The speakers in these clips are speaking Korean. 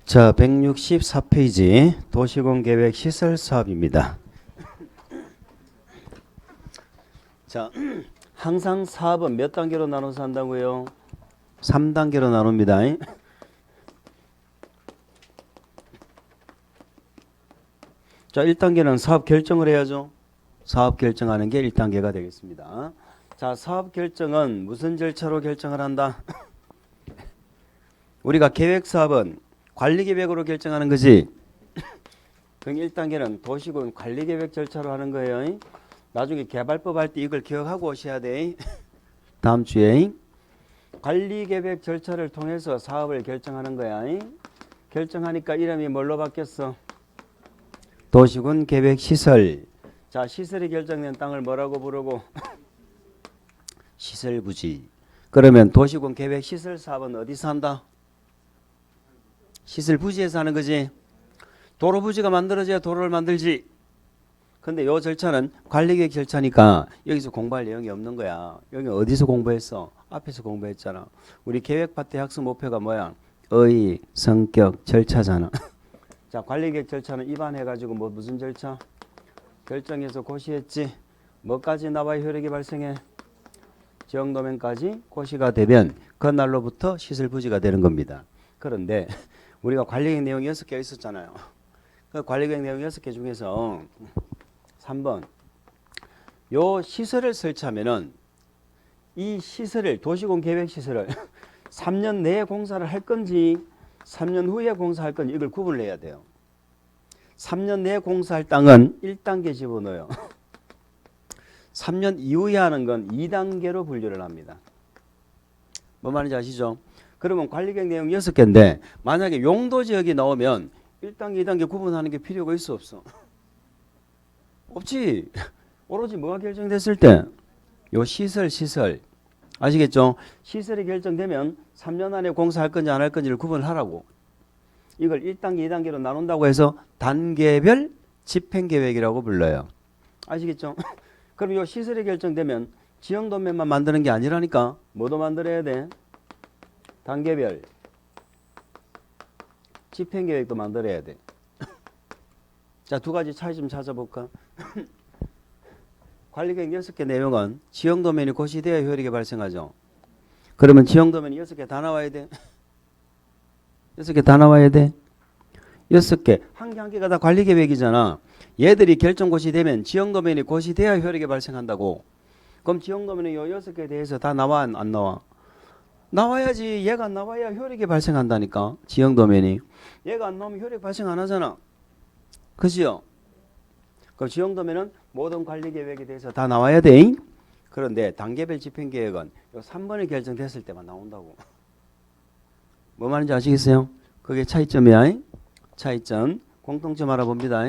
자, 164페이지 도시공계획 시설 사업입니다. 자, 항상 사업은 몇 단계로 나눠서 한다고요? 3단계로 나눕니다. 자, 1단계는 사업 결정을 해야죠. 사업 결정하는 게 1단계가 되겠습니다. 자, 사업 결정은 무슨 절차로 결정을 한다? 우리가 계획 사업은 관리계획으로 결정하는 거지. 그럼 1단계는 도시군 관리계획 절차로 하는 거예요. 나중에 개발법 할 때 이걸 기억하고 오셔야 돼. 다음 주에 관리계획 절차를 통해서 사업을 결정하는 거야. 결정하니까 이름이 뭘로 바뀌었어? 도시군 계획시설. 자, 시설이 결정된 땅을 뭐라고 부르고? 시설부지. 그러면 도시군 계획시설 사업은 어디서 한다? 시설 부지에서 하는 거지. 도로 부지가 만들어져야 도로를 만들지. 근데 요 절차는 관리계획 절차니까 여기서 공부할 내용이 없는 거야. 여기 어디서 공부했어? 앞에서 공부했잖아. 우리 계획파트 학습 목표가 뭐야? 의, 성격, 절차잖아. 자, 관리계획 절차는 입안해가지고 무슨 절차? 결정해서 고시했지. 뭐까지 나와야 효력이 발생해? 지역도면까지 고시가 되면 그날로부터 시설 부지가 되는 겁니다. 그런데 우리가 관리계획 내용이 6개 있었잖아요. 그 관리계획 내용 6개 중에서 3번 요 시설을 설치하면은 이 시설을 도시공 계획 시설을 3년 내에 공사를 할 건지 3년 후에 공사할 건지 이걸 구분을 해야 돼요. 3년 내에 공사할 땅은 1단계 집어넣어요. 3년 이후에 하는 건 2단계로 분류를 합니다. 뭐 말인지 아시죠? 그러면 관리계획 내용 6개인데 만약에 용도지역이 나오면 1단계, 2단계 구분하는 게 필요가 있어 없어? 없지. 오로지 뭐가 결정됐을 때? 요 시설. 아시겠죠? 시설이 결정되면 3년 안에 공사할 건지 안 할 건지를 구분하라고. 이걸 1단계, 2단계로 나눈다고 해서 단계별 집행계획이라고 불러요. 아시겠죠? 그럼 요 시설이 결정되면 지형도면만 만드는 게 아니라니까 뭐도 만들어야 돼? 단계별 집행계획도 만들어야 돼. 자, 두 가지 차이 좀 찾아볼까? 관리계획 6개 내용은 지형도면이 고시돼야 효력이 발생하죠. 그러면 지형도면이 6개 다 나와야 돼. 6개 다 나와야 돼. 6개. 한 개 한 개가 다 관리계획이잖아. 얘들이 결정고시되면 지형도면이 고시돼야 효력이 발생한다고. 그럼 지형도면이 요 6개에 대해서 다 나와 안 나와? 나와야지. 얘가 안 나와야 효력이 발생한다니까. 지형도면이. 얘가 안 나오면 효력 발생 안 하잖아. 그지요? 그럼 지형도면은 모든 관리계획에 대해서 다 나와야 돼. 그런데 단계별 집행계획은 요 3번이 결정됐을 때만 나온다고. 뭐 말인지 아시겠어요? 그게 차이점이야. 차이점. 공통점 알아봅니다.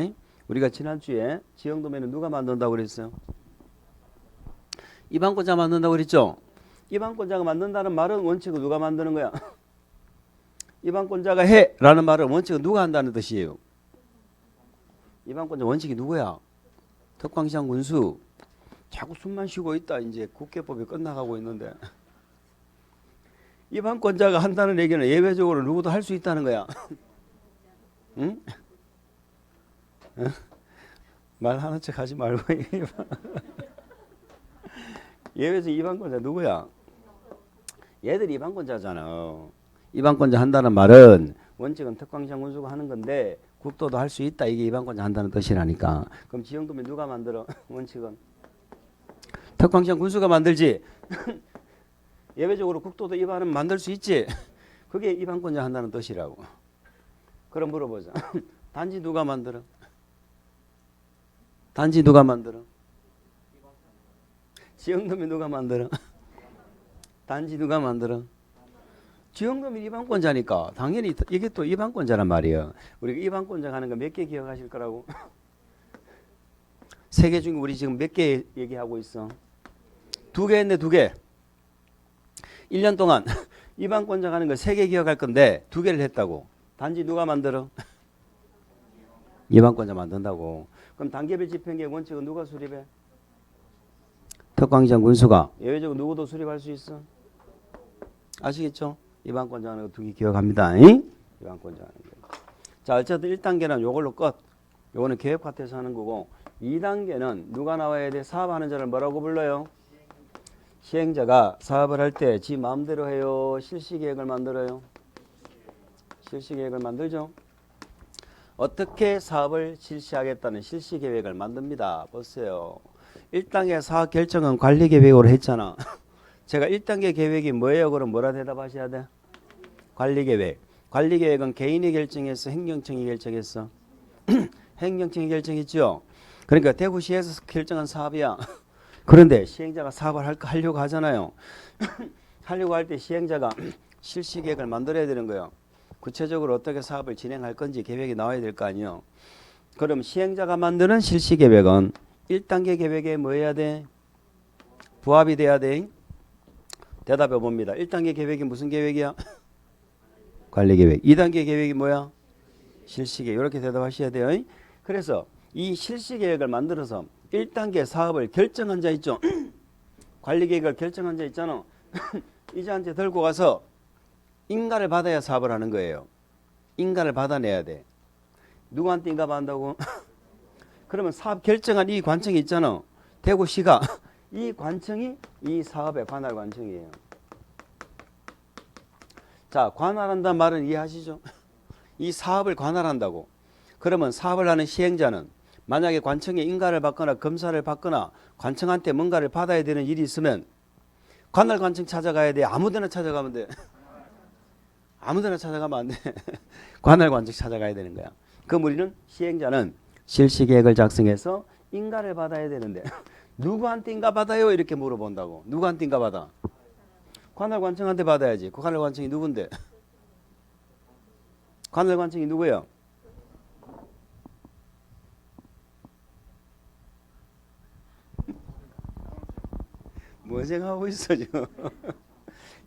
우리가 지난주에 지형도면은 누가 만든다고 그랬어요? 입안권자 만든다고 그랬죠? 입안권자가 만든다는 말은 원칙은 누가 만드는 거야? 입안권자가 해 라는 말은 원칙은 누가 한다는 뜻이에요. 입안권자 원칙이 누구야? 특광시장 군수. 자꾸 숨만 쉬고 있다. 이제 국회법이 끝나가고 있는데. 입안권자가 한다는 얘기는 예외적으로 누구도 할 수 있다는 거야. 응? 말 하는 척 하지 말고. 예외적 입안권자 누구야? 얘들이 입안권자잖아. 입안권자 한다는 말은 원칙은 특광시장 군수가 하는 건데 국도도 할 수 있다. 이게 입안권자 한다는 뜻이라니까. 그럼 지형도면 누가 만들어? 원칙은 특광시장 군수가 만들지. 예외적으로 국도도 입안은 만들 수 있지. 그게 입안권자 한다는 뜻이라고. 그럼 물어보자. 단지 누가 만들어? 단지 누가 만들어? 지형도면 누가 만들어? 단지 누가 만들어? 지형도면 입안권자니까 당연히 이게 또 입안권자란 말이에요. 우리가 입안권자 하는 거 몇 개 기억하실 거라고? 3개 중에 우리 지금 몇 개 얘기하고 있어? 2개 했네. 2개. 1년 동안 입안권자 하는 거 3개 기억할 건데 2개를 했다고. 단지 누가 만들어? 입안권자 만든다고. 그럼 단계별 집행계획 원칙은 누가 수립해? 특광시장 군수가. 예외적으로 누구도 수립할 수 있어? 아시겠죠? 입안권자 하는 거 2개 기억합니다. 기반권자 하는 거예요. 자, 어쨌든 1단계는 요걸로 끝. 요거는 계획파트에서 하는 거고 2단계는 누가 나와야 돼? 사업하는 자를 뭐라고 불러요? 시행자가 사업을 할 때 지 마음대로 해요? 실시계획을 만들어요? 실시계획을 만들죠. 어떻게 사업을 실시하겠다는 실시계획을 만듭니다. 보세요. 1단계 사업 결정은 관리계획으로 했잖아. 제가 1단계 계획이 뭐예요? 그럼 뭐라 대답하셔야 돼? 관리계획. 관리계획은 개인이 결정했어? 행정청이 결정했어? 행정청이 결정했죠. 그러니까 대구시에서 결정한 사업이야. 그런데 시행자가 사업을 하려고 하잖아요. 하려고 할 때 시행자가 실시계획을 만들어야 되는 거예요. 구체적으로 어떻게 사업을 진행할 건지 계획이 나와야 될 거 아니에요. 그럼 시행자가 만드는 실시계획은 1단계 계획에 뭐 해야 돼? 부합이 돼야 돼? 대답해 봅니다. 1단계 계획이 무슨 계획이야? 관리계획. 2단계 계획이 뭐야? 실시계획. 이렇게 대답하셔야 돼요. 그래서 이 실시계획을 만들어서 1단계 사업을 결정한 자 있죠? 관리계획을 결정한 자 있잖아. 이 자한테 들고 가서 인가를 받아야 사업을 하는 거예요. 인가를 받아내야 돼. 누구한테 인가 받는다고? 그러면 사업 결정한 이 관청이 있잖아. 대구시가 이 관청이 이 사업의 관할 관청이에요. 자, 관할한다는 말은 이해하시죠? 이 사업을 관할한다고. 그러면 사업을 하는 시행자는 만약에 관청에 인가를 받거나 검사를 받거나 관청한테 뭔가를 받아야 되는 일이 있으면 관할 관청 찾아가야 돼. 아무데나 찾아가면 돼. 아무데나 찾아가면 안 돼. 관할 관청 찾아가야 되는 거야. 그 우리는 시행자는 실시계획을 작성해서 인가를 받아야 되는데 누구한테 인가 받아요? 이렇게 물어본다고. 누구한테 인가 받아? 관할 관청한테 받아야지. 그 관할 관청이 누군데? 관할 관청이 누구예요? 뭐 생각하고 있어 지금?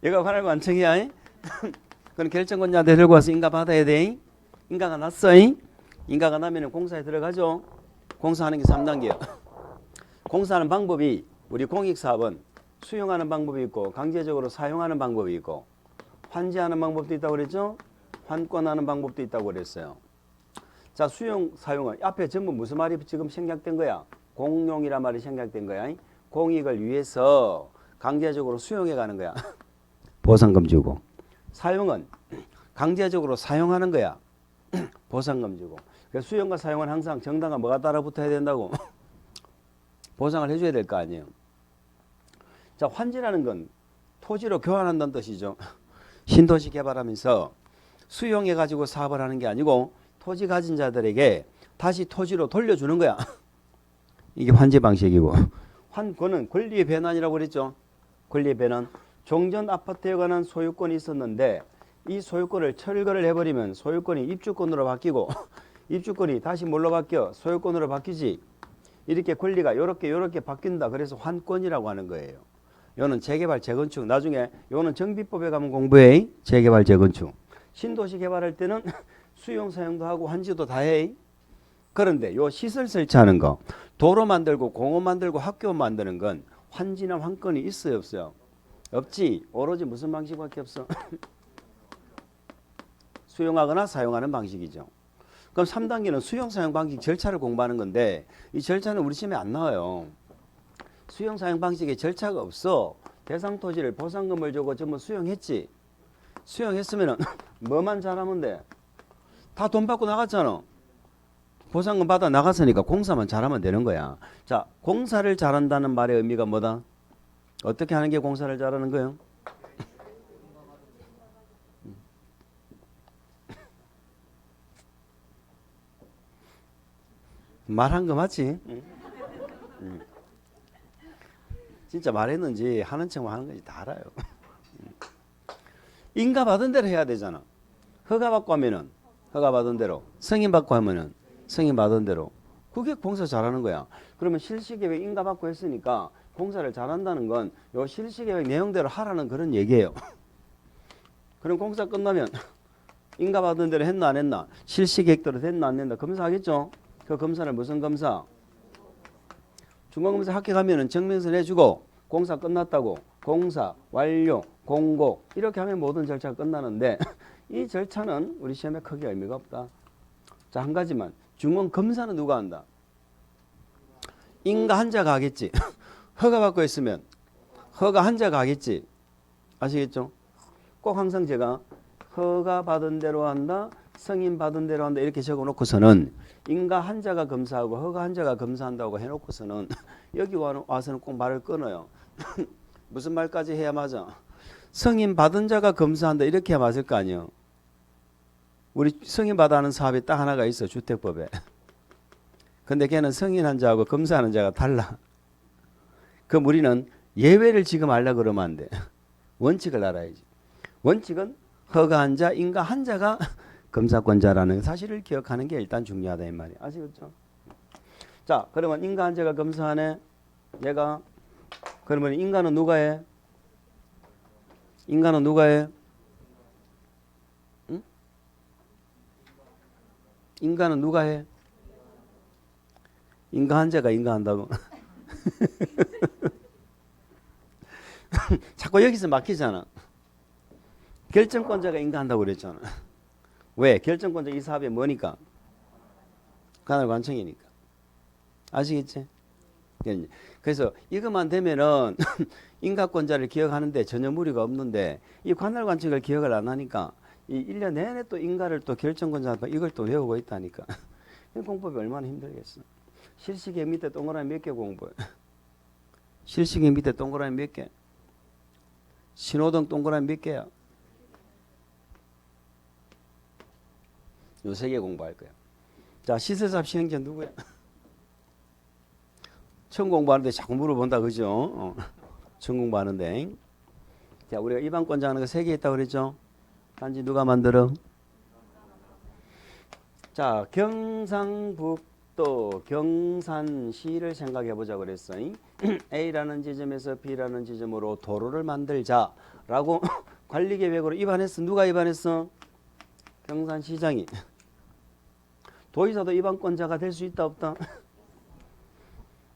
얘가 관할 관청이야. 그럼 결정권자한테 들고 와서 인가 받아야 돼. 인가가 났어. 인가가 나면 공사에 들어가죠. 공사하는 게 3단계야. 공사하는 방법이 우리 공익사업은 수용하는 방법이 있고 강제적으로 사용하는 방법이 있고 환지하는 방법도 있다고 그랬죠. 환권하는 방법도 있다고 그랬어요. 자, 수용, 사용은 앞에 전부 무슨 말이 지금 생략된 거야? 공용이란 말이 생략된 거야. 공익을 위해서 강제적으로 수용해 가는 거야. 보상금 주고. 사용은 강제적으로 사용하는 거야. 보상금 주고. 그래서 수용과 사용은 항상 정당한 뭐가 따라붙어야 된다고? 보상을 해줘야 될 거 아니에요. 자, 환지라는 건 토지로 교환한다는 뜻이죠. 신도시 개발하면서 수용해 가지고 사업을 하는 게 아니고 토지 가진 자들에게 다시 토지로 돌려주는 거야. 이게 환지 방식이고. 환권은 권리의 변환이라고 그랬죠. 권리의 변환. 종전 아파트에 관한 소유권이 있었는데 이 소유권을 철거를 해버리면 소유권이 입주권으로 바뀌고 입주권이 다시 뭘로 바뀌어? 소유권으로 바뀌지. 이렇게 권리가 요렇게 바뀐다. 그래서 환권이라고 하는 거예요. 요는 재개발 재건축. 나중에 요는 정비법에 가면 공부해. 재개발 재건축. 신도시 개발할 때는 수용 사용도 하고 환지도 다 해. 그런데 요 시설 설치하는 거, 도로 만들고 공원 만들고 학교 만드는 건 환지나 환권이 있어요, 없어요? 없지. 오로지 무슨 방식밖에 없어? 수용하거나 사용하는 방식이죠. 그럼 3단계는 수용 사용 방식 절차를 공부하는 건데 이 절차는 우리 시험에 안 나와요. 수용 사용 방식에 절차가 없어. 대상 토지를 보상금을 주고 전부 수용했지. 수용했으면은 뭐만 잘하면 돼? 다 돈 받고 나갔잖아. 보상금 받아 나갔으니까 공사만 잘하면 되는 거야. 자, 공사를 잘한다는 말의 의미가 뭐다? 어떻게 하는 게 공사를 잘하는 거예요? 말한 거 맞지? 진짜 말했는지 하는 척만 하는 건지 다 알아요. 인가 받은 대로 해야 되잖아. 허가 받고 하면은 허가 받은 대로, 승인 받고 하면은 승인 받은 대로. 그게 공사 잘하는 거야. 그러면 실시계획 인가 받고 했으니까 공사를 잘한다는 건 요 실시계획 내용대로 하라는 그런 얘기예요. 그럼 공사 끝나면 인가 받은 대로 했나 안 했나? 실시계획대로 됐나 안 됐나? 검사하겠죠? 그 검사는 무슨 검사? 중간검사 합격하면은 증명서 내주고 공사 끝났다고 공사 완료 공고 이렇게 하면 모든 절차가 끝나는데 이 절차는 우리 시험에 크게 의미가 없다. 자, 한 가지만. 중원 검사는 누가 한다? 인가 한자가 하겠지. 허가 받고 있으면 허가 한자가 하겠지. 아시겠죠? 꼭 항상 제가 허가 받은 대로 한다, 승인 받은 대로 한다 이렇게 적어놓고서는 인가 한자가 검사하고 허가 한자가 검사한다고 해놓고서는 여기 와서는 꼭 말을 끊어요. 무슨 말까지 해야 맞아? 승인 받은 자가 검사한다 이렇게 해야 맞을 거 아니에요. 우리 승인 받아 하는 사업이 딱 하나가 있어, 주택법에. 근데 걔는 승인한 자하고 검사하는 자가 달라. 그럼 우리는 예외를 지금 알라 그러면 안 돼. 원칙을 알아야지. 원칙은 허가한 자, 인가 한 자가 검사권자라는 사실을 기억하는 게 일단 중요하다 이 말이야. 아시겠죠? 자, 그러면 인가 한 자가 검사하네. 얘가 그러면 인가는 누가 해? 인가는 누가 해? 응? 인가는 누가 해? 인가 한 자가 인가한다고. 자꾸 여기서 막히잖아. 결정권자가 인가한다고 그랬잖아. 왜? 결정권자 이 사업이 뭐니까? 관할관청이니까. 아시겠지? 그래서 이것만 되면은 인가권자를 기억하는데 전혀 무리가 없는데 이 관할관청을 기억을 안 하니까 이 1년 내내 또 인가를 또 결정권자한테 이걸 또 외우고 있다니까. 공법이 얼마나 힘들겠어. 실시계 밑에 동그라미 몇 개 공부해? 실시계 밑에 동그라미 몇 개? 신호등 동그라미 몇 개야? 요 3개 공부할 거야. 자, 시설사업 시행자 누구야? 처음 공부하는데 자꾸 물어본다, 그죠? 처음 공부하는데. 자, 우리가 입안권자 하는 거 3개 있다고 그랬죠? 단지 누가 만들어? 자, 경상북도 경산시를 생각해 보자 그랬어. A라는 지점에서 B라는 지점으로 도로를 만들자라고 관리계획으로 입안했어. 누가 입안했어? 경산시장이. 도의사도 입안권자가 될 수 있다 없다?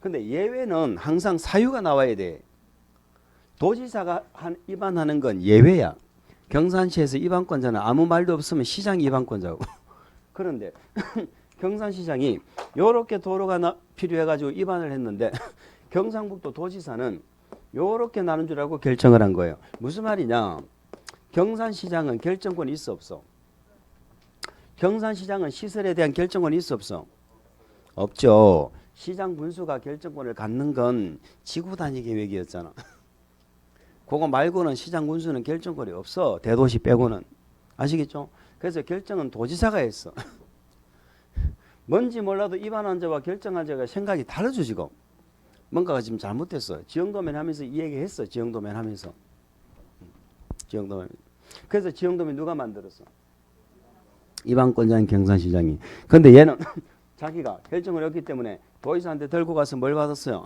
근데 예외는 항상 사유가 나와야 돼. 도지사가 입안하는 건 예외야. 경산시에서 입안권자는 아무 말도 없으면 시장이 입안권자고. 그런데 경산시장이 요렇게 도로가 필요해가지고 입안을 했는데 경상북도 도지사는 요렇게 나눈 줄 알고 결정을 한 거예요. 무슨 말이냐? 경산시장은 결정권이 있어 없어? 경산시장은 시설에 대한 결정권이 있어 없어? 없죠. 시장 군수가 결정권을 갖는 건 지구 단위 계획이었잖아. 그거 말고는 시장 군수는 결정권이 없어. 대도시 빼고는. 아시겠죠? 그래서 결정은 도지사가 했어. 뭔지 몰라도 입안한 자와 결정한 자가 생각이 다르죠 지금. 뭔가가 지금 잘못됐어. 지형도면 하면서 이 얘기 했어. 지형도면 하면서. 지형도면. 그래서 지형도면 누가 만들었어? 입안권자인 경산시장이. 근데 얘는 자기가 결정을 했기 때문에 도의사한테 들고 가서 뭘 받았어요?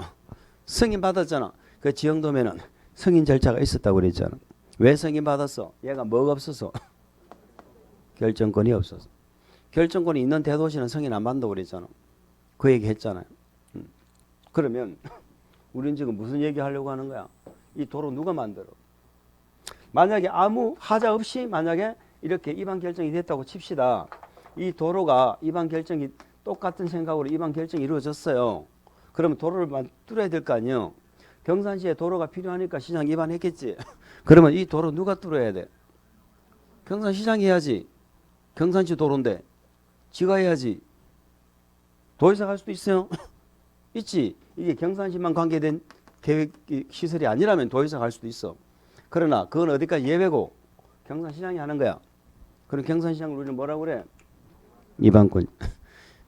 승인 받았잖아. 그 지형도면은 승인 절차가 있었다고 그랬잖아. 왜 승인 받았어? 얘가 뭐가 없어서? 결정권이 없어서. 결정권이 있는 대도시는 승인 안 받는다고 그랬잖아. 그 얘기 했잖아요. 그러면 우린 지금 무슨 얘기 하려고 하는 거야? 이 도로 누가 만들어? 만약에 아무 하자 없이 만약에 이렇게 입안 결정이 됐다고 칩시다. 이 도로가 입안 결정이 똑같은 생각으로 입안 결정이 이루어졌어요. 그러면 도로를 뚫어야 될 거 아니에요. 경산시에 도로가 필요하니까 시장 입안했겠지. 그러면 이 도로 누가 뚫어야 돼? 경산시장이 해야지. 경산시 도로인데 지가 해야지. 도의사 갈 수도 있어요. 있지. 이게 경산시만 관계된 계획 시설이 아니라면 도의사 갈 수도 있어. 그러나 그건 어디까지 예외고 경산시장이 하는 거야. 그럼 경산시장을 우리는 뭐라고 그래? 입안권.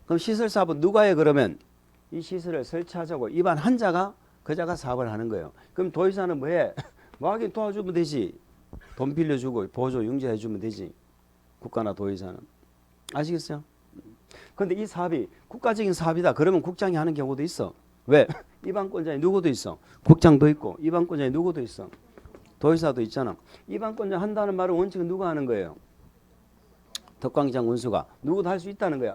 그럼 시설 사업은 누가 해? 그러면 이 시설을 설치하자고 입안한 자가 그자가 사업을 하는 거예요. 그럼 도의사는 뭐 해? 뭐 하긴 도와주면 되지. 돈 빌려주고 보조 융자해주면 되지. 국가나 도의사는. 아시겠어요? 근데 이 사업이 국가적인 사업이다. 그러면 국장이 하는 경우도 있어. 왜? 입안권자에 누구도 있어. 국장도 있고 입안권자에 누구도 있어. 도의사도 있잖아. 입안권자 한다는 말은 원칙은 누가 하는 거예요? 덕광장 군수가. 누구도 할 수 있다는 거야.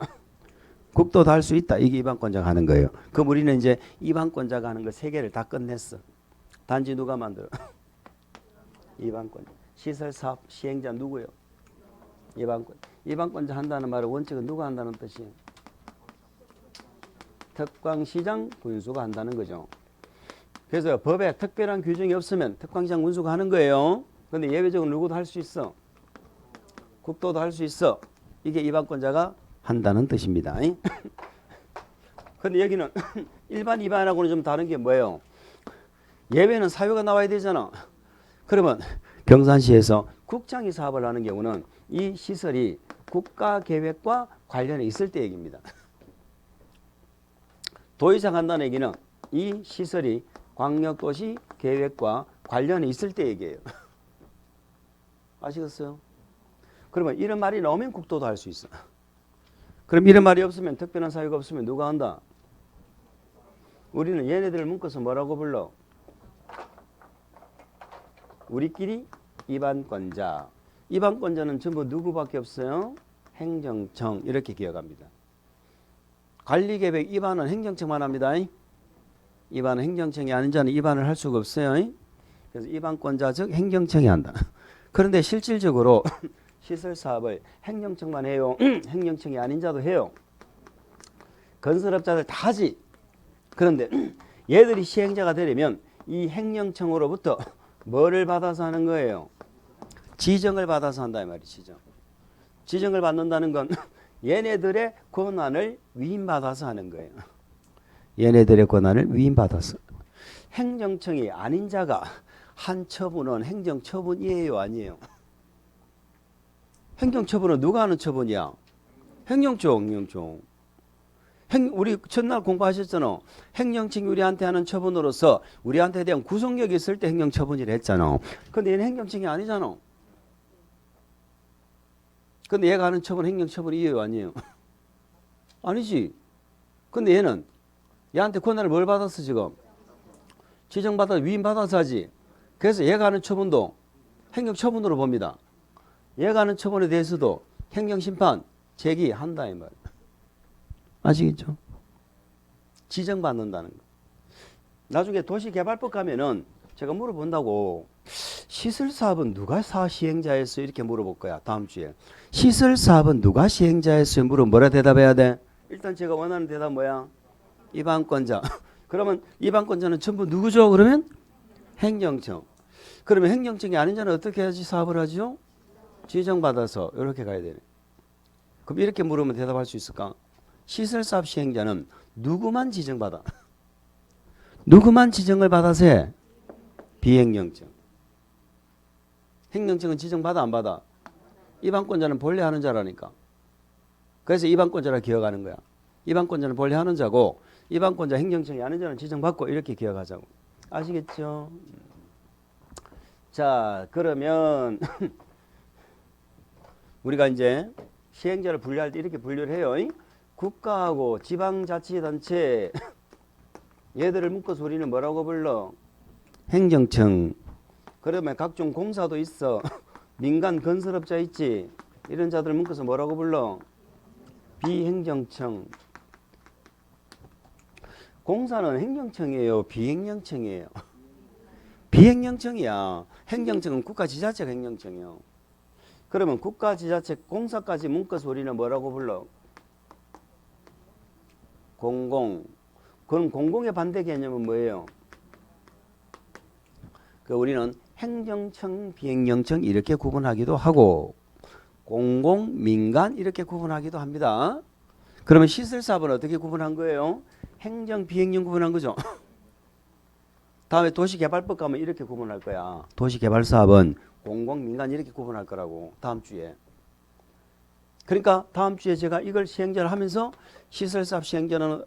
국도도 할 수 있다. 이게 입안권자가 하는 거예요. 그럼 우리는 이제 입안권자가 하는 거 3개를 다 끝냈어. 단지 누가 만들어? 입안권자. 시설사업 시행자 누구예요? 이방권자 한다는 말의 원칙은 누가 한다는 뜻이에요? 특광시장 군수가 한다는 거죠. 그래서 법에 특별한 규정이 없으면 특광시장 군수가 하는 거예요. 근데 예외적으로 누구도 할 수 있어. 국도도 할 수 있어. 이게 이방권자가 한다는 뜻입니다. 근데 여기는 일반 위반하고는 좀 다른 게 뭐예요? 예외는 사유가 나와야 되잖아. 그러면 경산시에서 국장이 사업을 하는 경우는 이 시설이 국가계획과 관련해 있을 때 얘기입니다. 도의사가 한다는 얘기는 이 시설이 광역도시 계획과 관련해 있을 때 얘기예요. 아시겠어요? 그러면 이런 말이 나오면 국도도 할 수 있어. 그럼 이런 말이 없으면, 특별한 사유가 없으면 누가 한다? 우리는 얘네들을 묶어서 뭐라고 불러? 우리끼리 이반권자. 이반권자는 전부 누구밖에 없어요? 행정청. 이렇게 기억합니다. 관리계획 입안은 행정청만 합니다. 입안은 행정청이 아닌 자는 입안을 할 수가 없어요. 그래서 입안권자 즉 행정청이 한다. 그런데 실질적으로 시설사업을 행정청만 해요? 행정청이 아닌 자도 해요? 건설업자들 다 하지. 그런데 얘들이 시행자가 되려면 이 행정청으로부터 뭐를 받아서 하는 거예요? 지정을 받아서 한다 이 말이죠. 지정을 받는다는 건 얘네들의 권한을 위임받아서 하는 거예요. 얘네들의 권한을 위임받아서. 행정청이 아닌 자가 한 처분은 행정처분이에요, 아니에요? 행정처분은 누가 하는 처분이야? 행정청. 우리 첫날 공부하셨잖아. 행정청이 우리한테 하는 처분으로서 우리한테 대한 구속력이 있을 때 행정처분이라 했잖아. 근데 얘는 행정청이 아니잖아. 근데 얘가 하는 처분 행정처분이에요, 아니에요? 아니지. 근데 얘는 얘한테 권한을 뭘 받았어 지금? 지정받아서 위임받아서 하지. 그래서 얘가 하는 처분도 행정처분으로 봅니다. 얘가 하는 처분에 대해서도 행정심판 제기한다 이 말. 아시겠죠? 지정받는다는 거. 나중에 도시개발법 가면은 제가 물어본다고 시설사업은 누가 시행자였어요? 이렇게 물어볼 거야 다음 주에. 시설사업은 누가 시행자였어요? 물으면 뭐라 대답해야 돼? 일단 제가 원하는 대답 뭐야? 이방권자. 그러면 이방권자는 전부 누구죠? 그러면 행정청. 그러면 행정청이 아닌 자는 어떻게 해야지 사업을 하죠? 지정받아서 이렇게 가야 되네. 그럼 이렇게 물으면 대답할 수 있을까? 시설사업 시행자는 누구만 지정받아? 누구만 지정을 받아서 해? 비행정청. 행정청은 지정받아 안 받아? 이방권자는 본래 하는 자라니까. 그래서 이방권자라 기억하는 거야. 이방권자는 본래 하는 자고 이방권자 행정청이 하는 자는 지정받고 이렇게 기억하자고. 아시겠죠? 자, 그러면 우리가 이제 시행자를 분류할 때 이렇게 분류를 해요. 국가하고 지방자치단체 얘들을 묶어서 우리는 뭐라고 불러? 행정청. 그러면 각종 공사도 있어. 민간 건설업자 있지. 이런 자들을 묶어서 뭐라고 불러? 비행정청. 공사는 행정청이에요? 비행정청이에요? 비행정청이야. 행정청은 국가지자체가 행정청이요. 그러면 국가지자체 공사까지 묶어서 우리는 뭐라고 불러? 공공. 그럼 공공의 반대 개념은 뭐예요? 우리는 행정청, 비행정청 이렇게 구분하기도 하고 공공, 민간 이렇게 구분하기도 합니다. 그러면 시설사업은 어떻게 구분한 거예요? 행정, 비행정 구분한 거죠. 다음에 도시개발법 가면 이렇게 구분할 거야. 도시개발사업은 공공, 민간 이렇게 구분할 거라고 다음 주에. 그러니까 다음 주에 제가 이걸 시행자를 하면서 시설사업 시행자는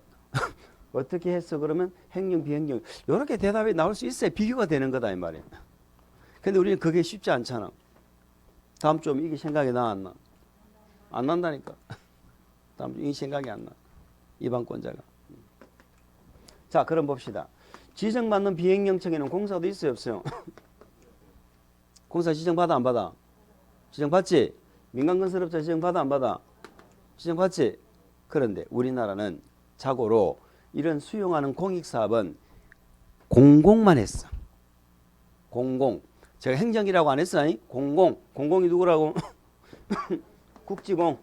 어떻게 했어? 그러면 행정, 비행정 이렇게 대답이 나올 수 있어야 비교가 되는 거다 이 말이에요. 근데 우리는 그게 쉽지 않잖아. 다음 주에 이게 생각이 나 안 나? 안 난다니까. 다음 주에 이게 생각이 안 나. 이방권자가. 자, 그럼 봅시다. 지정받는 비행정청에는 공사도 있어요, 없어요? 공사 지정받아 안 받아? 지정받지? 민간건설업자 지정받아 안 받아? 지정받지? 그런데 우리나라는 자고로 이런 수용하는 공익사업은 공공만 했어. 공공. 제가 행정이라고 안 했어. 공공. 공공이 누구라고? 국지공,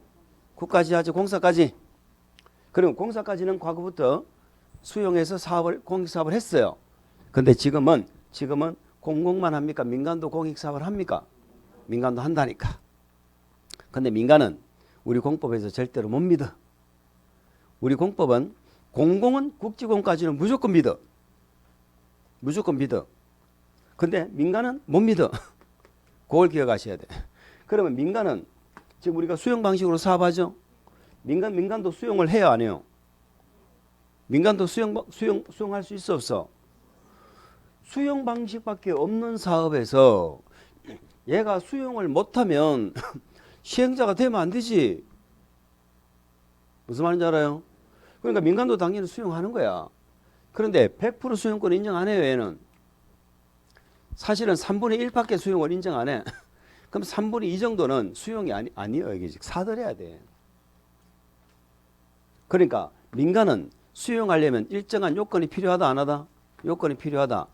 국가지하지 공사까지. 그럼 공사까지는 과거부터 수용해서 공익사업을 했어요. 근데 지금은 공공만 합니까? 민간도 공익사업을 합니까? 민간도 한다니까. 근데 민간은 우리 공법에서 절대로 못 믿어. 우리 공법은 공공은 국지공까지는 무조건 믿어. 무조건 믿어. 근데 민간은 못 믿어. 그걸 기억하셔야 돼. 그러면 민간은 지금 우리가 수용 방식으로 사업하죠. 민간도 수용을 해요, 안 해요? 민간도 수용할 수 있어, 없어? 수용 방식밖에 없는 사업에서 얘가 수용을 못하면 시행자가 되면 안 되지. 무슨 말인지 알아요? 그러니까 민간도 당연히 수용하는 거야. 그런데 100% 수용권 인정 안 해요, 얘는. 사실은 3분의 1밖에 수용을 인정 안 해. 그럼 3분의 2 정도는 수용이 아니에요. 이게 사들여야 돼. 그러니까 민간은 수용하려면 일정한 요건이 필요하다, 안 하다? 요건이 필요하다.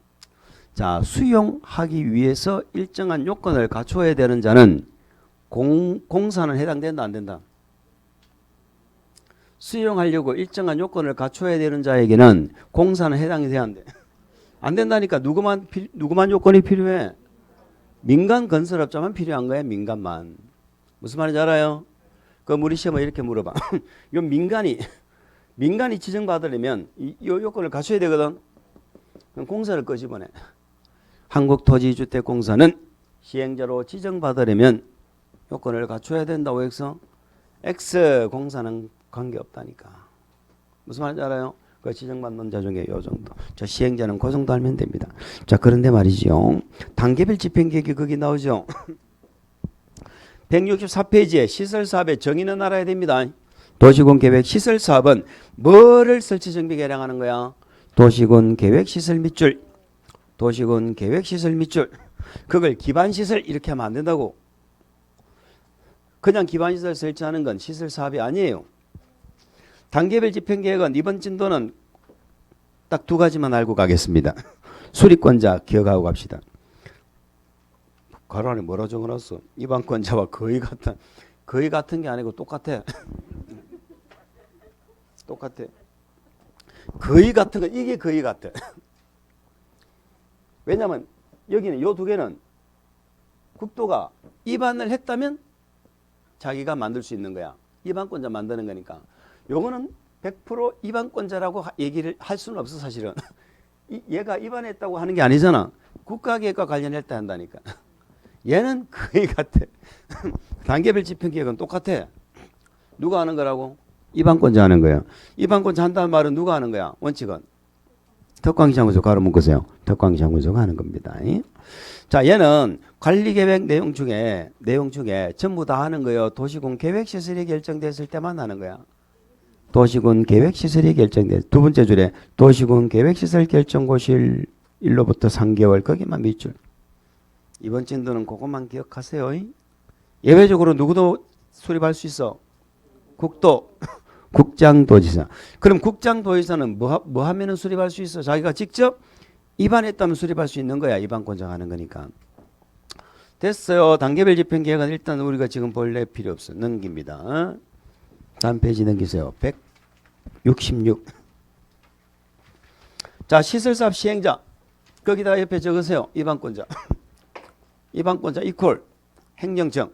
자, 수용하기 위해서 일정한 요건을 갖춰야 되는 자는 공사는 해당된다, 안 된다? 수용하려고 일정한 요건을 갖춰야 되는 자에게는 공사는 해당이 돼야 안 돼. 안 된다니까. 누구만 요건이 필요해? 민간 건설업자만 필요한 거야, 민간만. 무슨 말인지 알아요? 그럼 우리 시험을 이렇게 물어봐. 요 민간이 지정받으려면 이 요건을 갖춰야 되거든. 그럼 공사를 끄집어내. 한국토지주택공사는 시행자로 지정받으려면 요건을 갖춰야 된다고 해서 X 공사는 관계없다니까. 무슨 말인지 알아요? 그 지정받는 자 중에 요 정도. 저 시행자는 그 정도 알면 됩니다. 자, 그런데 말이죠. 단계별 집행계획이 거기 나오죠. 164페이지에 시설사업의 정의는 알아야 됩니다. 도시군계획 시설사업은 뭐를 설치정비 개량하는 거야? 도시군계획 시설 밑줄. 도시군계획 시설 밑줄. 그걸 기반시설 이렇게 하면 안 된다고. 그냥 기반시설 설치하는 건 시설사업이 아니에요. 단계별 집행계획은 이번 진도는 딱 두 가지만 알고 가겠습니다. 수리권자 기억하고 갑시다. 가로 안에 뭐라 적어놨어? 이반권자와 거의 같은 게 아니고 똑같아. 똑같아. 거의 같은 거, 이게 거의 같아. 왜냐면 여기는 요 두 개는 국도가 입안을 했다면 자기가 만들 수 있는 거야. 입안권자 만드는 거니까. 요거는 100% 입안권자라고 얘기를 할 수는 없어, 사실은. 얘가 입안했다고 하는 게 아니잖아. 국가계획과 관련했다 한다니까. 얘는 거의 같아. 단계별 집행계획은 똑같아. 누가 하는 거라고? 입안권자 하는 거야. 입안권자 한다는 말은 누가 하는 거야? 원칙은 덕광시장군수 가로 묶으세요. 덕광시장군수가 하는 겁니다. 자, 얘는 관리계획 내용 중에 전부 다 하는 거예요. 도시군 계획시설이 결정됐을 때만 하는 거야. 도시군 계획시설이 결정됐. 두 번째 줄에 도시군 계획시설 결정고시일 1로부터 3개월 거기만 밑줄. 이번 진도는 그것만 기억하세요. 예외적으로 누구도 수립할 수 있어? 국도. 국장도지사. 그럼 국장도지사는 뭐 하면은 수립할 수 있어? 자기가 직접 입안했다면 수립할 수 있는 거야. 입안권자 하는 거니까. 됐어요. 단계별 집행계획은 일단 우리가 지금 볼래 필요 없어. 넘깁니다. 다음 페이지 넘기세요. 166. 자, 시설사업 시행자. 거기다 옆에 적으세요. 입안권자. 입안권자 이퀄 행정청.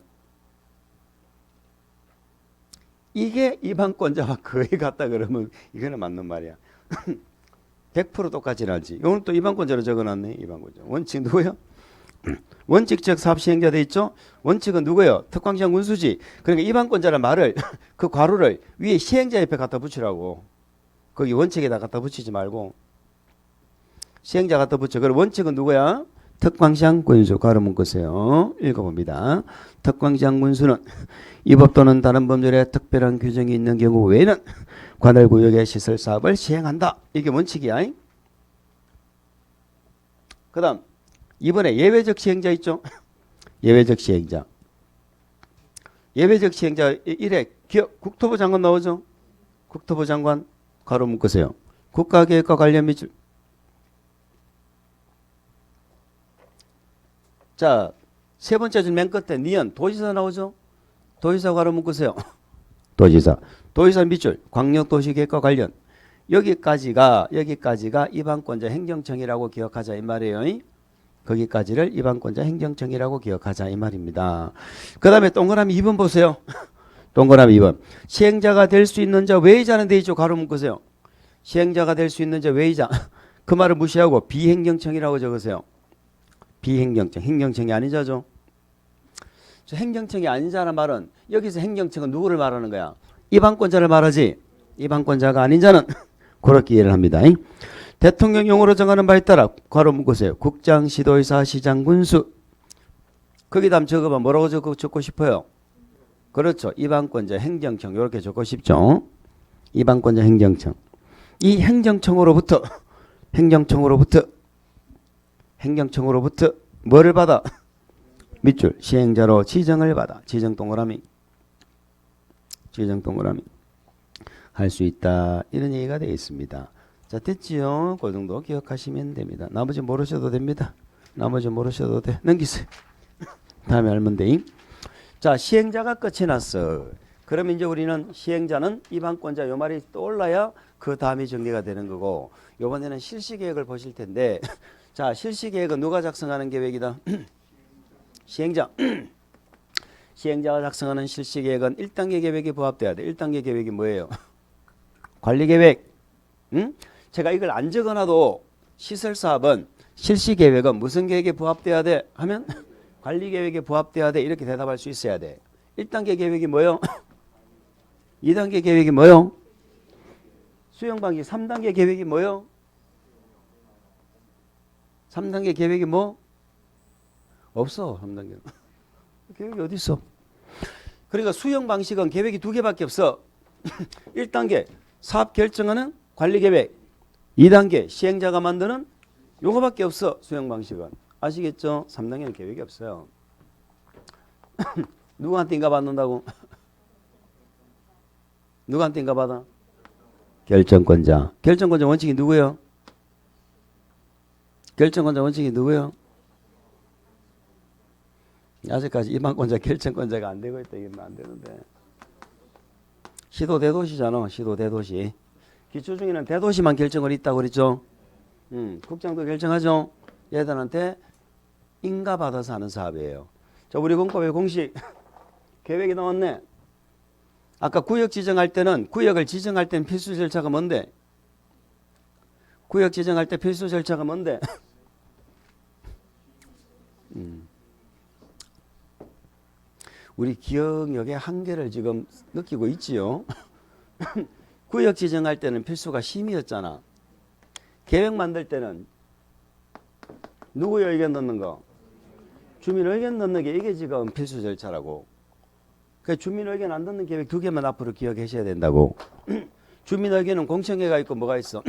이게 입안권자와 거의 같다 그러면 이거는 맞는 말이야. 100% 똑같이 나지. 이건 또 입안권자로 적어놨네. 입안권자. 원칙 누구요? 원칙적 사업 시행자 돼 있죠? 원칙은 누구요? 특광시장 군수지. 그러니까 입안권자란 말을 그 괄호를 위에 시행자 옆에 갖다 붙이라고. 거기 원칙에다 갖다 붙이지 말고 시행자 갖다 붙여. 그럼 원칙은 누구야? 특광시장 군수. 가로 묶으세요. 읽어봅니다. 특광시장 군수는 이 법 또는 다른 법률에 특별한 규정이 있는 경우 외에는 관할구역의 시설사업을 시행한다. 이게 원칙이야. 그 다음 이번에 예외적 시행자 있죠? 예외적 시행자. 예외적 시행자 1회 국토부 장관 나오죠? 국토부 장관 가로 묶으세요. 국가계획과 관련 밑줄. 자, 세 번째 줄 맨 끝에 니은 도지사 나오죠? 도지사 괄호 묶으세요. 도지사. 도지사 밑줄 광역도시계획과 관련. 여기까지가 이방권자 행정청이라고 기억하자 이 말이에요. 거기까지를 이방권자 행정청이라고 기억하자 이 말입니다. 그 다음에 동그라미 2번 보세요. 동그라미 2번. 시행자가 될 수 있는 자 외의자는 돼 있죠. 가로 묶으세요. 시행자가 될 수 있는 자 외의자. 그 말을 무시하고 비행정청이라고 적으세요. 비행정청. 행정청이 아닌 자죠. 행정청이 아닌 자란 말은 여기서 행정청은 누구를 말하는 거야? 이방권자를 말하지. 이방권자가 아닌 자는 그렇게 이해를 합니다. 대통령령으로 정하는 바에 따라 괄호 묶으세요. 국장, 시도의사, 시장, 군수. 거기다 한번 적어봐. 뭐라고 적고 싶어요? 그렇죠. 이방권자 행정청 이렇게 적고 싶죠. 이방권자 행정청. 이 행정청으로부터 뭐를 받아? 밑줄 시행자로 지정을 받아. 지정 동그라미 할 수 있다. 이런 얘기가 되어 있습니다. 자, 됐지요? 그 정도 기억하시면 됩니다. 나머지 모르셔도 됩니다. 나머지 모르셔도 돼. 넘기세요. 다음에 알면 돼. 자, 시행자가 끝이 났어. 그러면 이제 우리는 시행자는 이방권자 요 말이 떠올라야 그 다음이 정리가 되는 거고, 요번에는 실시계획을 보실 텐데 자, 실시계획은 누가 작성하는 계획이다? 시행자. 시행자가 작성하는 실시계획은 1단계 계획에 부합돼야 돼. 1단계 계획이 뭐예요? 관리계획. 응? 제가 이걸 안 적어놔도 시설사업은 실시계획은 무슨 계획에 부합돼야 돼? 하면 관리계획에 부합돼야 돼. 이렇게 대답할 수 있어야 돼. 1단계 계획이 뭐요? 2단계 계획이 뭐요? 수용방식. 3단계 계획이 뭐요? 3단계 계획이 뭐? 없어. 3단계는. 계획이 어디 있어? 그러니까 수용방식은 계획이 2개밖에 없어. 1단계 사업 결정하는 관리계획, 2단계 시행자가 만드는 요거밖에 없어. 수용방식은. 아시겠죠? 3단계는 계획이 없어요. 누구한테 인가 받는다고? 누구한테 인가 받아? 결정권자. 결정권자 원칙이 누구예요? 결정권자 원칙이 누구예요? 아직까지 이방권자 결정권자가 안 되고 있다. 이러면 안 되는데. 시도 대도시잖아. 시도 대도시. 기초 중에는 대도시만 결정을 있다고 그랬죠. 국장도 결정하죠. 얘들한테 인가 받아서 하는 사업이에요. 자, 우리 공법의 공식 계획이 나왔네. 아까 구역 지정할 때는 구역을 지정할 때는 필수 절차가 뭔데? 구역 지정할 때 필수 절차가 뭔데? 우리 기억력의 한계를 지금 느끼고 있지요. 구역 지정할 때는 필수가 심의였잖아. 계획 만들 때는 누구의 의견 넣는 거? 주민 의견 넣는 게 이게 지금 필수 절차라고. 그러니까 주민 의견 안 넣는 계획 2개만 앞으로 기억하셔야 된다고. 주민 의견은 공청회가 있고 뭐가 있어?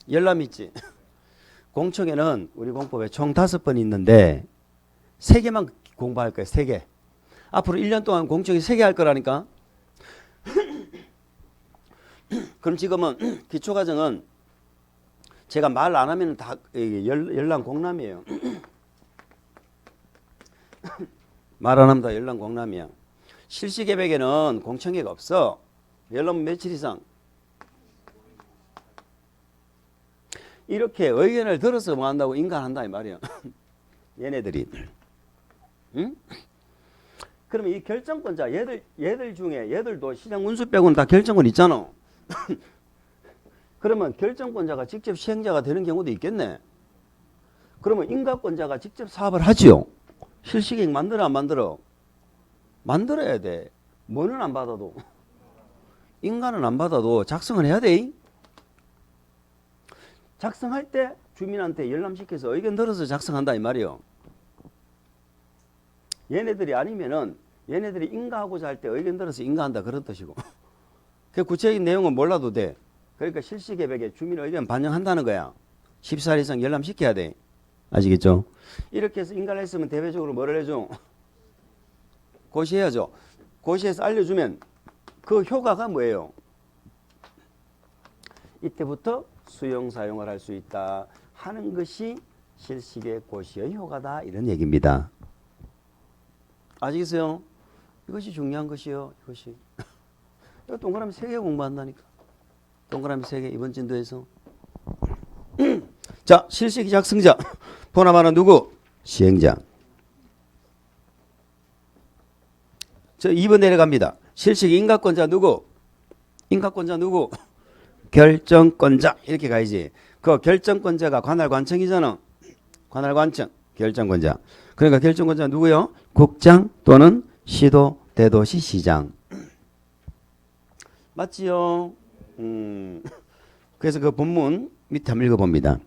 열람 있지. 공청회는 우리 공법에 총 5번 있는데 3개만 공부할 거예요. 3개. 앞으로 1년 동안 공청회 3개 할 거라니까. 그럼 지금은 기초과정은 제가 말 안 하면 다 열람 공람이에요. 말 안 하면 다 열람 공람이야. 실시계획에는 공청회가 없어. 열람 며칠 이상. 이렇게 의견을 들어서 뭐 한다고 인간한다 이 말이야. 얘네들이. 응? 그러면 이 결정권자 얘들 중에 얘들도 시장 운수 빼고는 다 결정권 있잖아. 그러면 결정권자가 직접 시행자가 되는 경우도 있겠네. 그러면 인가권자가 직접 사업을 하지요. 실시계획 만들어 안 만들어? 만들어야 돼. 뭐는 안 받아도. 인가는 안 받아도 작성을 해야 돼. 작성할 때 주민한테 열람시켜서 의견 들어서 작성한다 이 말이요. 얘네들이 아니면은 얘네들이 인가하고자 할 때 의견 들어서 인가한다 그런 뜻이고. 그 구체적인 내용은 몰라도 돼. 그러니까 실시계획에 주민 의견 반영한다는 거야. 14일 이상 열람시켜야 돼. 아시겠죠? 이렇게 해서 인가를 했으면 대외적으로 뭐를 해줘? 고시해야죠. 고시해서 알려주면 그 효과가 뭐예요? 이때부터 수용 사용을 할 수 있다 하는 것이 실시계획 고시의 효과다 이런 얘기입니다. 아시겠어요? 이것이 중요한 것이요. 이것이. 동그라미 3개 공부한다니까. 동그라미 3개 이번 진도에서. 자, 실시기 작성자. 포함하는 누구? 시행자. 저 2번 내려갑니다. 실시기 인가권자 누구? 인가권자 누구? 결정권자. 이렇게 가야지. 그 결정권자가 관할관청이잖아. 관할관청. 결정권자. 그러니까 결정권자 누구요? 국장 또는 시도, 대도시, 시장. 맞지요? 그래서 그 본문 밑에 한번 읽어봅니다.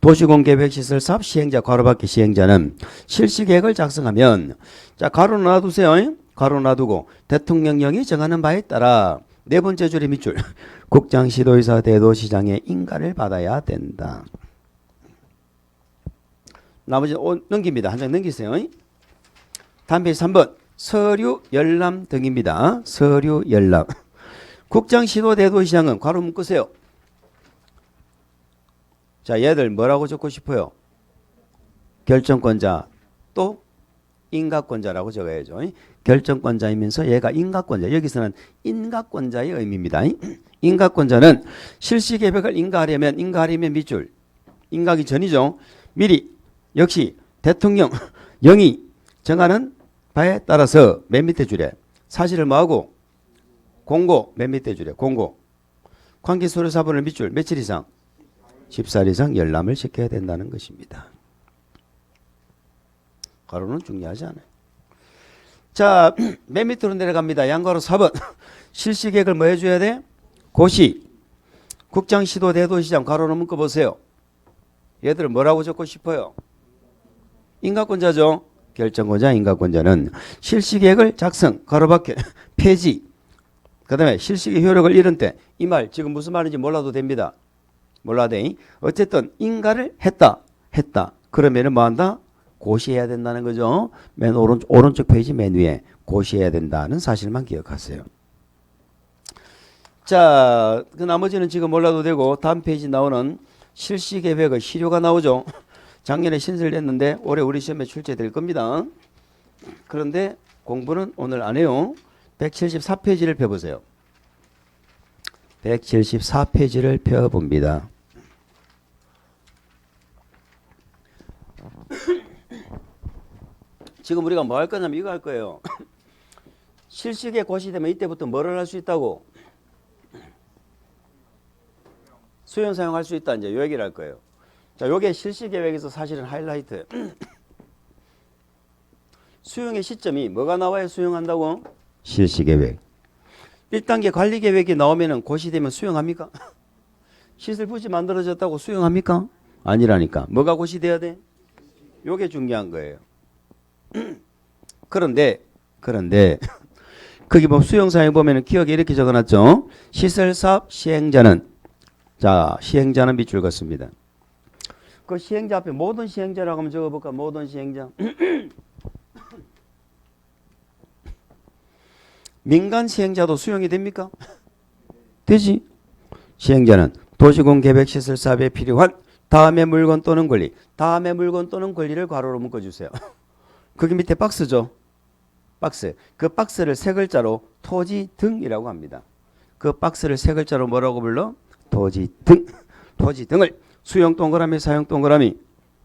도시공계획시설 사업 시행자 괄호밖에 시행자는 실시계획을 작성하면 자 가로 놔두세요. 가로 놔두고 대통령령이 정하는 바에 따라 네 번째 줄의 밑줄 국장, 시도의사, 대도시장의 인가를 받아야 된다. 나머지 넘깁니다. 한 장 넘기세요. 다음 페이지 3번 서류 열람 등입니다. 서류 열람. 국장, 시도, 대도시장은 괄호 묶으세요. 자, 얘들 뭐라고 적고 싶어요? 결정권자 또 인가권자라고 적어야죠. 결정권자이면서 얘가 인가권자. 여기서는 인가권자의 의미입니다. 인가권자는 실시계획을 인가하려면 밑줄. 인가하기 전이죠. 미리 역시 대통령 영이 정하는 바에 따라서 맨 밑에 줄에 사실을 뭐하고 공고 맨 밑에 줄에 공고 관계서류사본을 밑줄 며칠 이상 14일 이상 열람을 시켜야 된다는 것입니다. 가로는 중요하지 않아요. 자, 맨 밑으로 내려갑니다. 양가로 4번 실시계획을 뭐 해줘야 돼? 고시 국장, 시도, 대도시장 가로는 묶어보세요. 얘들은 뭐라고 적고 싶어요? 인가권자죠. 결정권자, 인가권자는 실시계획을 작성 가로밖에 폐지 그 다음에 실시계 효력을 잃은 때 이 말 지금 무슨 말인지 몰라도 됩니다. 몰라도 돼. 어쨌든 인가를 했다. 그러면은 뭐 한다? 고시해야 된다는 거죠. 맨 오른쪽 페이지 맨 위에 고시해야 된다는 사실만 기억하세요. 자, 그 나머지는 지금 몰라도 되고 다음 페이지 나오는 실시계획의 시료가 나오죠. 작년에 신설됐는데 올해 우리 시험에 출제될 겁니다. 그런데 공부는 오늘 안 해요. 174페이지를 펴보세요. 174페이지를 펴봅니다. 지금 우리가 뭐 할 거냐면 이거 할 거예요. 실시계 고시되면 이때부터 뭐를 할 수 있다고? 수용 사용할 수 있다. 이제 요 얘기를 할 거예요. 자, 요게 실시계획에서 사실은 하이라이트예요. 수용의 시점이 뭐가 나와야 수용한다고? 실시계획. 1단계 관리계획이 나오면은 고시되면 수용합니까? 시설부지 만들어졌다고 수용합니까? 아니라니까. 뭐가 고시돼야 돼? 요게 중요한 거예요. 그런데 거기 뭐 수용사항에 보면은 기억에 이렇게 적어놨죠. 시설사업 시행자는 자 시행자는 밑줄 긋습니다. 그 시행자 앞에 모든 시행자라고 한번 적어볼까? 모든 시행자. 민간 시행자도 수용이 됩니까? 되지. 시행자는 도시공계획시설 사업에 필요한 다음의 물건 또는 권리. 다음의 물건 또는 권리를 괄호로 묶어주세요. 거기 밑에 박스죠. 박스. 그 박스를 세 글자로 토지 등이라고 합니다. 그 박스를 세 글자로 뭐라고 불러? 토지 등. 토지 등을 수용 동그라미, 사용 동그라미.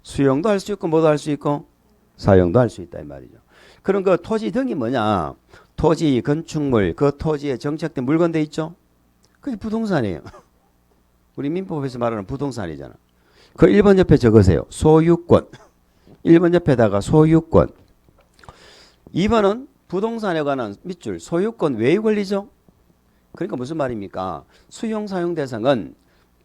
수용도 할 수 있고 뭐도 할 수 있고 사용도 할 수 있다 이 말이죠. 그럼 그 토지 등이 뭐냐? 토지, 건축물, 그 토지에 정착된 물건 돼 있죠? 그게 부동산이에요. 우리 민법에서 말하는 부동산이잖아. 그 1번 옆에 적으세요. 소유권. 1번 옆에다가 소유권. 2번은 부동산에 관한 밑줄 소유권 외의 권리죠. 그러니까 무슨 말입니까? 수용 사용 대상은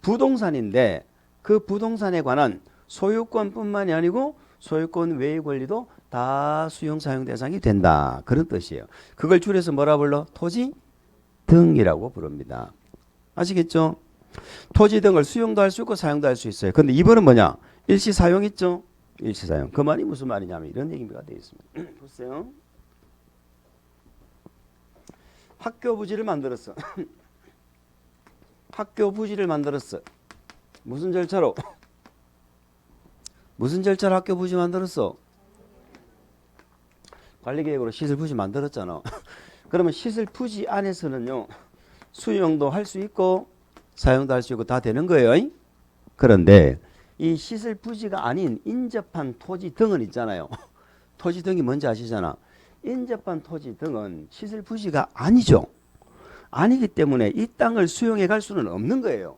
부동산인데 그 부동산에 관한 소유권뿐만이 아니고 소유권 외의 권리도 다 수용 사용 대상이 된다. 그런 뜻이에요. 그걸 줄여서 뭐라 불러? 토지 등이라고 부릅니다. 아시겠죠? 토지 등을 수용도 할 수 있고 사용도 할 수 있어요. 근데 2번은 뭐냐? 일시 사용 있죠? 일시 사용. 그 말이 무슨 말이냐면 이런 얘기가 되어 있습니다. 보세요. 학교 부지를 만들었어. 학교 부지를 만들었어. 무슨 절차로? 무슨 절차로 학교 부지 만들었어? 관리계획으로 시설부지 만들었잖아. 그러면 시설부지 안에서는요. 수용도 할 수 있고 사용도 할 수 있고 다 되는 거예요. 그런데 이 시설부지가 아닌 인접한 토지 등은 있잖아요. 토지 등이 뭔지 아시잖아. 인접한 토지 등은 시설부지가 아니죠. 아니기 때문에 이 땅을 수용해 갈 수는 없는 거예요.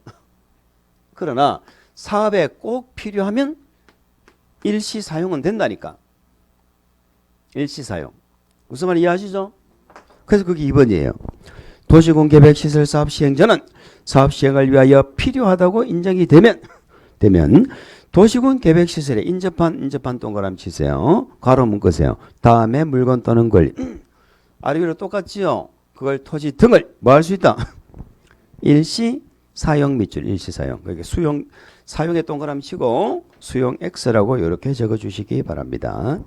그러나 사업에 꼭 필요하면 일시 사용은 된다니까. 일시 사용. 무슨 말인지 이해하시죠? 그래서 그게 2번이에요. 도시군 계획 시설 사업 시행 전은 사업 시행을 위하여 필요하다고 인정이 되면 도시군 계획 시설에 인접한 동그라미 치세요. 괄호 묶으세요. 다음에 물건 또는 걸 아래 위로 똑같지요. 그걸 토지 등을 뭐 할 수 있다. 일시 사용 밑줄 일시 사용. 그러니까 수용 사용의 동그라미 치고 수용 X라고 이렇게 적어 주시기 바랍니다.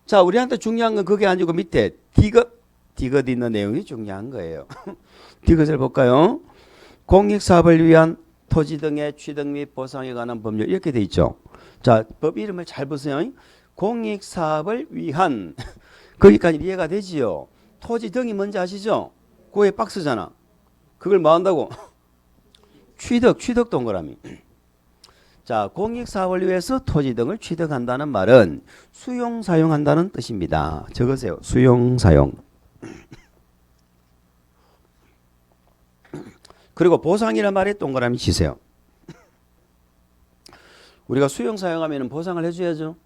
자, 우리한테 중요한 건 그게 아니고 밑에 디귿 있는 내용이 중요한 거예요. 디귿을 볼까요? 공익사업을 위한 토지 등의 취득 및 보상에 관한 법률 이렇게 돼 있죠. 자, 법 이름을 잘 보세요. 공익사업을 위한 거기까지 이해가 되지요. 토지 등이 뭔지 아시죠? 그게 박스잖아. 그걸 뭐 한다고? 취득 동그라미. 자, 공익사업을 위해서 토지 등을 취득한다는 말은 수용 사용한다는 뜻입니다. 적으세요. 수용 사용. 그리고 보상이란 말에 동그라미 치세요. 우리가 수용 사용하면 보상을 해줘야죠.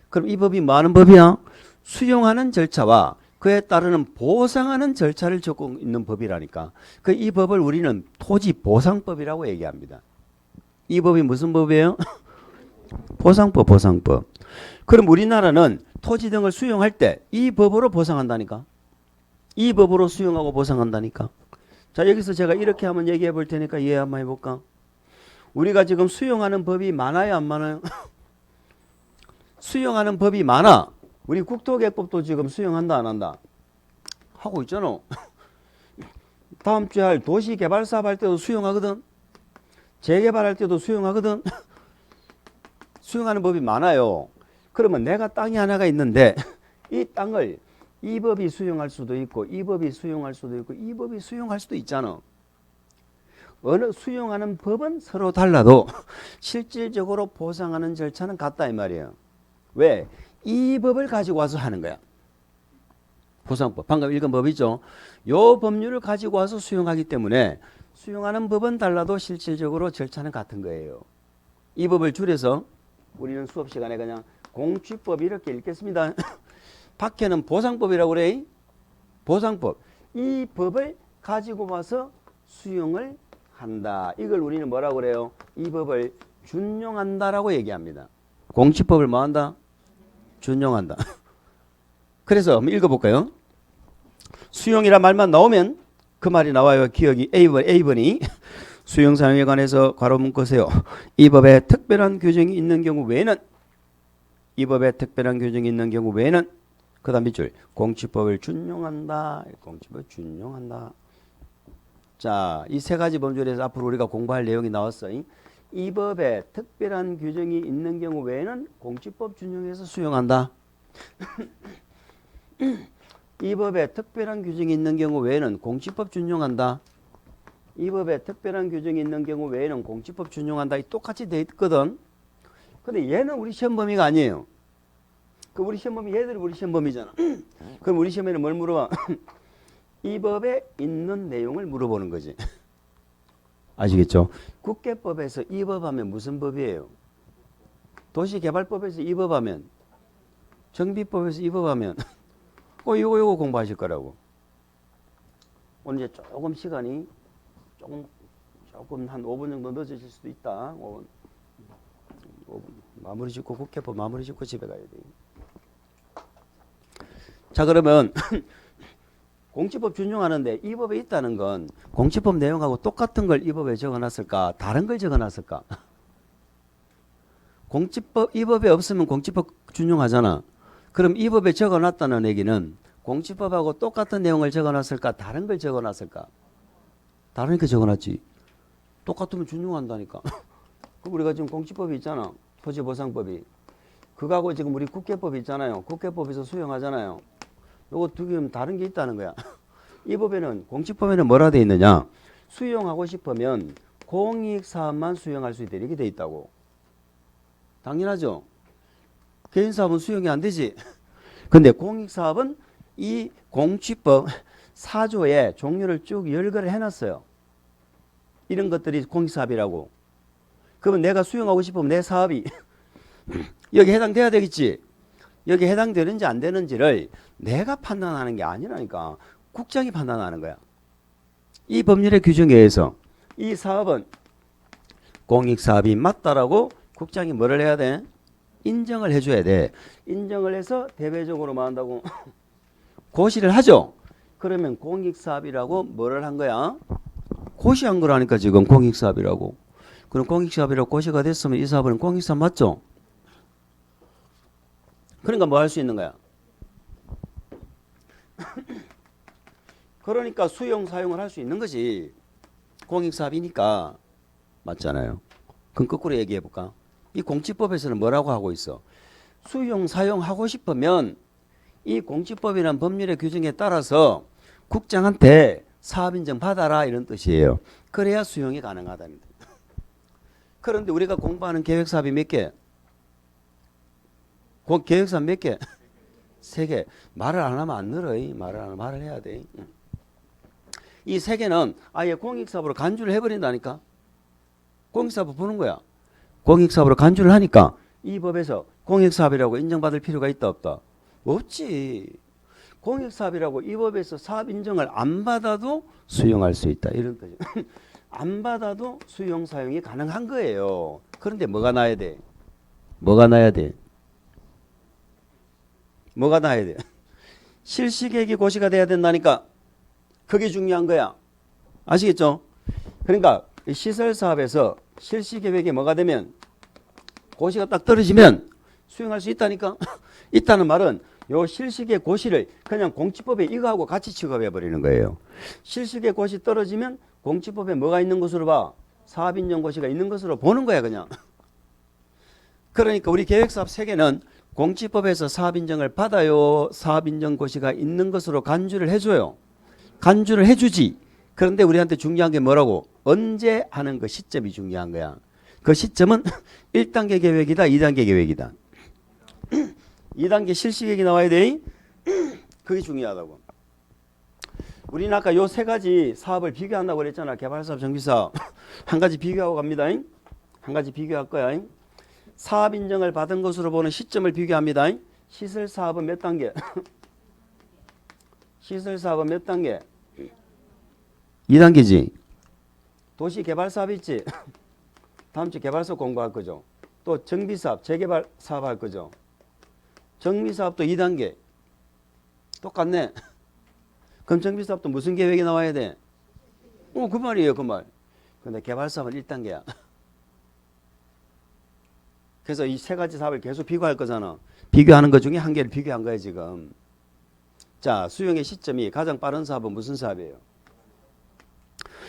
그럼 이 법이 뭐 하는 법이야? 수용하는 절차와 그에 따르는 보상하는 절차를 적고 있는 법이라니까. 이 법을 우리는 토지보상법이라고 얘기합니다. 이 법이 무슨 법이에요? 보상법. 그럼 우리나라는 토지 등을 수용할 때 이 법으로 보상한다니까. 이 법으로 수용하고 보상한다니까. 자, 여기서 제가 이렇게 한번 얘기해 볼 테니까 이해 한번 해볼까? 우리가 지금 수용하는 법이 많아요, 안 많아요? 수용하는 법이 많아. 우리 국토개법도 지금 수용한다, 안 한다? 하고 있잖아. 다음 주에 할 도시개발사업 할 때도 수용하거든. 재개발할 때도 수용하거든. 수용하는 법이 많아요. 그러면 내가 땅이 하나가 있는데 이 땅을 이 법이 수용할 수도 있고 이 법이 수용할 수도 있고 이 법이 수용할 수도 있잖아. 어느 수용하는 법은 서로 달라도 실질적으로 보상하는 절차는 같다 이 말이에요. 왜? 이 법을 가지고 와서 하는 거야. 보상법. 방금 읽은 법이죠. 요 법률을 가지고 와서 수용하기 때문에 수용하는 법은 달라도 실질적으로 절차는 같은 거예요. 이 법을 줄여서 우리는 수업 시간에 그냥 공취법 이렇게 읽겠습니다. 밖에는 보상법이라고 그래. 보상법. 이 법을 가지고 와서 수용을 한다. 이걸 우리는 뭐라고 그래요? 이 법을 준용한다라고 얘기합니다. 공취법을 뭐 한다? 준용한다. 그래서 한번 읽어볼까요? 수용이란 말만 나오면 그 말이 나와요. 기억이 A번이 수용 사용에 관해서 괄호 묶으세요. 이 법에 특별한 규정이 있는 경우 외에는 그 다음 밑줄 공취법을 준용한다. 공취법을 준용한다. 자, 이 세 가지 범주에서 앞으로 우리가 공부할 내용이 나왔어요. 이 법에 특별한 규정이 있는 경우 외에는 공취법 준용해서 수용한다. 이 법에 특별한 규정이 있는 경우 외에는 공취법 준용한다. 이 법에 특별한 규정이 있는 경우 외에는 공취법 준용한다. 똑같이 돼 있거든. 근데 얘는 우리 시험 범위가 아니에요. 그 우리 시험 범위, 얘들이 우리 시험 범위잖아. 그럼 우리 시험에는 뭘 물어봐? 이 법에 있는 내용을 물어보는 거지. 아시겠죠? 국계법에서 이 법 하면 무슨 법이에요? 도시개발법에서 이 법 하면, 정비법에서 이 법 하면 요거 공부하실 거라고. 오늘 이제 조금 시간이 조금 한 5분 정도 늦어질 수도 있다. 5분 마무리 짓고 국회법 마무리 짓고 집에 가야 돼. 자, 그러면 공취법 준용하는데 이 법에 있다는 건 공취법 내용하고 똑같은 걸 이 법에 적어놨을까? 다른 걸 적어놨을까? 공취법 이 법에 없으면 공취법 준용하잖아. 그럼 이 법에 적어놨다는 얘기는 공취법하고 똑같은 내용을 적어놨을까? 다른 걸 적어놨을까? 다른 게 적어놨지. 똑같으면 준용한다니까. 그럼 우리가 지금 공취법이 있잖아. 토지보상법이. 그거하고 지금 우리 국회법 있잖아요. 국회법에서 수용하잖아요. 요거 두 개는 다른 게 있다는 거야. 이 법에는 공직법에는 뭐라 돼 있느냐? 수용하고 싶으면 공익사업만 수용할 수 있다 이렇게 돼 있다고. 당연하죠. 개인사업은 수용이 안 되지. 근데 공익사업은 이 공취법 4조에 종류를 쭉 열거를 해놨어요. 이런 것들이 공익사업이라고. 그러면 내가 수용하고 싶으면 내 사업이 여기 해당돼야 되겠지. 여기 해당되는지 안 되는지를 내가 판단하는 게 아니라니까. 국장이 판단하는 거야. 이 법률의 규정에 의해서 이 사업은 공익사업이 맞다라고 국장이 뭐를 해야 돼? 인정을 해줘야 돼. 인정을 해서 대외적으로 뭐 한다고? 고시를 하죠. 그러면 공익사업이라고 뭐를 한 거야? 고시한 거라니까 지금 공익사업이라고. 그럼 공익사업이라고 고시가 됐으면 이 사업은 공익사업 맞죠? 그러니까 뭐 할 수 있는 거야? 그러니까 수용 사용을 할 수 있는 거지. 공익사업이니까. 맞잖아요. 그럼 거꾸로 얘기해 볼까? 이 공직법에서는 뭐라고 하고 있어? 수용 사용하고 싶으면 이 공직법이란 법률의 규정에 따라서 국장한테 사업인정 받아라 이런 뜻이에요. 그래야 수용이 가능하다는 뜻. 그런데 우리가 공부하는 계획사업이 몇 개? 계획사업 몇 개? 3개. 말을 안 하면 안 늘어. 말을 해야 돼. 이 3개는 아예 공익사업으로 간주를 해버린다니까. 공익사업을 보는 거야. 공익사업으로 간주를 하니까 이 법에서 공익사업이라고 인정받을 필요가 있다 없다? 없지. 공익사업이라고 이 법에서 사업 인정을 안 받아도 수용할 수 있다. 이런 뜻이죠. 안 받아도 수용 사용이 가능한 거예요. 그런데 뭐가 나야 돼? 뭐가 나야 돼? 뭐가 나야 돼? 실시계획이 고시가 돼야 된다니까. 그게 중요한 거야. 아시겠죠? 그러니까 시설사업에서 실시계획이 뭐가 되면 고시가 딱 떨어지면 수용할 수 있다니까. 있다는 말은 요 실시계획 고시를 그냥 공치법에 이거하고 같이 취급해 버리는 거예요. 실시계획 고시 떨어지면 공치법에 뭐가 있는 것으로 봐? 사업인정 고시가 있는 것으로 보는 거야 그냥. 그러니까 우리 계획사업 3개는 공치법에서 사업인정을 받아요. 사업인정 고시가 있는 것으로 간주를 해줘요. 간주를 해주지. 그런데 우리한테 중요한 게 뭐라고? 언제 하는 그 시점이 중요한 거야. 그 시점은 1단계 계획이다, 2단계 계획이다. 2단계 실시계획이 나와야 돼. 그게 중요하다고. 우리는 아까 요 3가지 사업을 비교한다고 그랬잖아. 개발사업, 정비사업. 한 가지 비교하고 갑니다. 한 가지 비교할 거야. 사업 인정을 받은 것으로 보는 시점을 비교합니다. 시설사업은 몇 단계? 시설사업은 몇 단계? 2단계지. 도시개발사업 있지? 다음 주 개발사업 공부할 거죠. 또 정비사업, 재개발사업 할 거죠. 정비사업도 2단계. 똑같네. 그럼 정비사업도 무슨 계획이 나와야 돼? 그 말이에요, 그 말. 근데 개발사업은 1단계야. 그래서 이 3가지 사업을 계속 비교할 거잖아. 비교하는 것 중에 한 개를 비교한 거야, 지금. 자, 수용의 시점이 가장 빠른 사업은 무슨 사업이에요?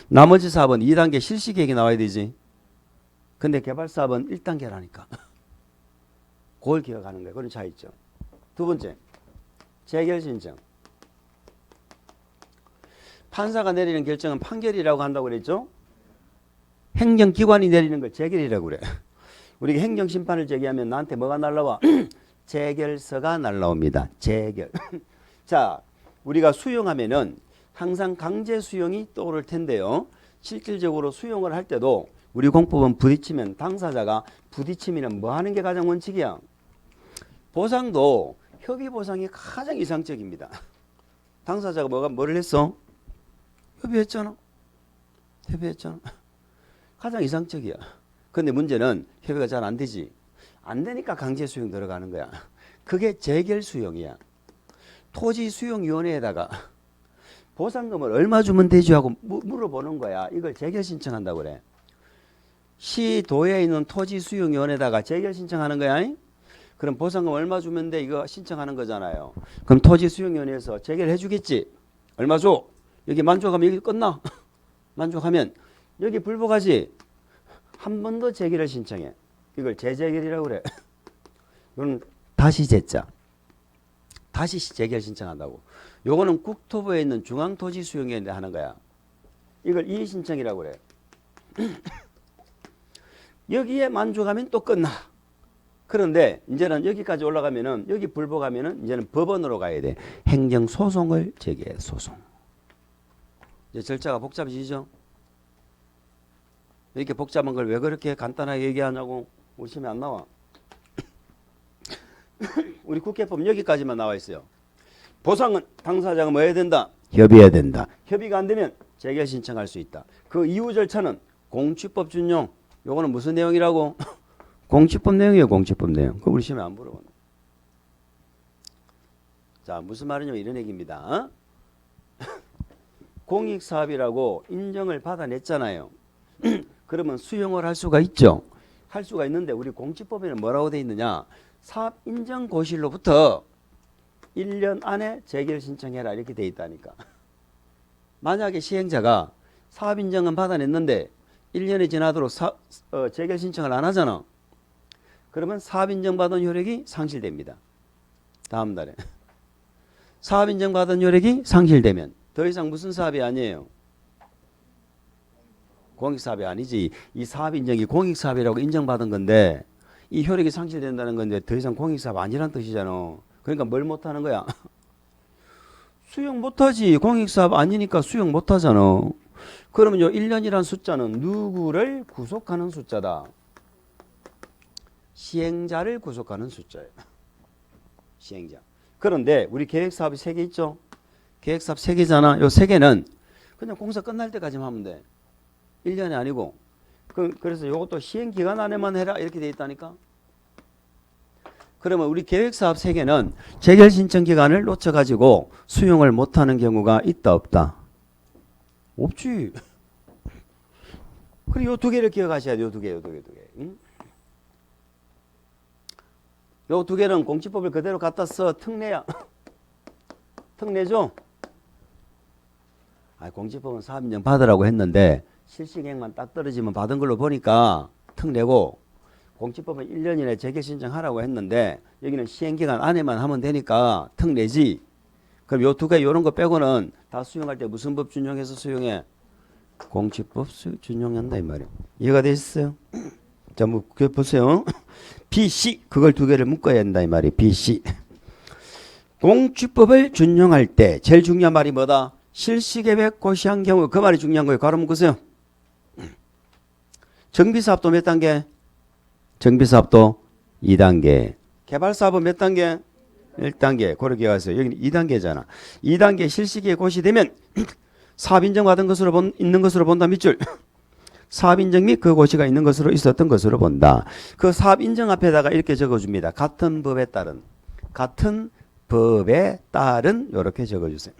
나머지 사업은 2단계 실시계획이 나와야 되지. 근데 개발사업은 1단계라니까. 그걸 기억하는 거예요. 그런 차이있죠. 두 번째, 재결신청. 판사가 내리는 결정은 판결이라고 한다고 그랬죠. 행정기관이 내리는 걸 재결이라고 그래. 우리가 행정심판을 제기하면 나한테 뭐가 날라와? 재결서가 날라옵니다. 재결. 자, 우리가 수용하면은 항상 강제 수용이 떠오를 텐데요. 실질적으로 수용을 할 때도 우리 공법은 부딪히면 당사자가 부딪히면 뭐 하는 게 가장 원칙이야? 보상도 협의 보상이 가장 이상적입니다. 당사자가 뭐를 했어? 협의했잖아. 가장 이상적이야. 근데 문제는 협의가 잘 안 되지. 안 되니까 강제 수용 들어가는 거야. 그게 재결 수용이야. 토지 수용위원회에다가 보상금을 얼마 주면 되지 하고 물어보는 거야. 이걸 재결 신청한다고 그래. 시도에 있는 토지 수용위원회에다가 재결 신청하는 거야. 그럼 보상금 얼마 주면 돼? 이거 신청하는 거잖아요. 그럼 토지 수용위원회에서 재결해 주겠지. 얼마 줘? 여기 만족하면 여기 끝나. 만족하면 여기 불복하지. 한 번 더 재결을 신청해. 이걸 재재결이라고 그래. 이건 다시 제자. 다시 재결 신청한다고. 요거는 국토부에 있는 중앙토지수용위원회 하는 거야. 이걸 이의 신청이라고 그래. 여기에 만족하면 또 끝나. 그런데 이제는 여기까지 올라가면은 여기 불복하면은 이제는 법원으로 가야 돼. 행정소송을 제기해. 소송. 이제 절차가 복잡해지죠. 이렇게 복잡한 걸 왜 그렇게 간단하게 얘기하냐고 오시면 안 나와. 우리 국회법 여기까지만 나와 있어요. 보상은 당사자가 뭐 해야 된다? 협의해야 된다. 협의가 안 되면 재결 신청할 수 있다. 그 이후 절차는 공취법 준용. 요거는 무슨 내용이라고? 공취법 내용이에요. 공취법 내용. 그거 우리 시험에 안 물어보네. 자, 무슨 말이냐면 이런 얘기입니다. 공익사업이라고 인정을 받아냈잖아요. 그러면 수용을 할 수가 있죠. 할 수가 있는데 우리 공취법에는 뭐라고 돼 있느냐? 사업 인정 고시로부터 1년 안에 재결 신청해라 이렇게 돼 있다니까. 만약에 시행자가 사업 인정은 받아냈는데 1년이 지나도록 재결 신청을 안 하잖아. 그러면 사업 인정받은 효력이 상실됩니다. 다음 달에. 사업 인정받은 효력이 상실되면 더 이상 무슨 사업이 아니에요? 공익사업이 아니지. 이 사업 인정이 공익사업이라고 인정받은 건데 이 효력이 상실된다는 건데 더 이상 공익사업 아니란 뜻이잖아. 그러니까 뭘 못하는 거야? 수용 못하지. 공익사업 아니니까 수용 못하잖아. 그러면 요 1년이란 숫자는 누구를 구속하는 숫자다. 시행자를 구속하는 숫자예요. 시행자. 그런데 우리 계획사업이 3개 있죠. 계획사업 3개잖아. 요 3개는 그냥 공사 끝날 때까지만 하면 돼. 1년이 아니고. 그래서 이것도 시행기간 안에만 해라 이렇게 돼 있다니까. 그러면 우리 계획사업 3개는 재결 신청 기간을 놓쳐가지고 수용을 못하는 경우가 있다 없다? 없지. 그리고 요 2개를 기억하셔야 돼요. 요 2개. 응? 요 2개는 공취법을 그대로 갖다 써. 특례야. 특례죠? 공취법은 사업인정 받으라고 했는데 실시행만 딱 떨어지면 받은 걸로 보니까 특례고, 공취법은 1년 이내 재결 신청하라고 했는데 여기는 시행기간 안에만 하면 되니까 특례지. 그럼 요 2개 요런 거 빼고는 다 수용할 때 무슨 법 준용해서 수용해? 공취법 준용한다 이 말이에요. 이해가 되셨어요? 자, 뭐 보세요. B, C 그걸 2개를 묶어야 한다 이 말이에요. B, C. 공취법을 준용할 때 제일 중요한 말이 뭐다? 실시계획 고시한 경우. 그 말이 중요한 거예요. 가로 묶으세요. 정비사업도 몇 단계? 정비사업도 2단계. 개발사업은 몇 단계? 1단계. 그렇게 기억하세요. 여기는 2단계잖아. 2단계 실시기에 고시되면 사업 인정받은 것으로 있는 것으로 본다. 밑줄. 사업 인정 및 그 고시가 있는 것으로 있었던 것으로 본다. 그 사업 인정 앞에다가 이렇게 적어줍니다. 같은 법에 따른. 같은 법에 따른 이렇게 적어주세요.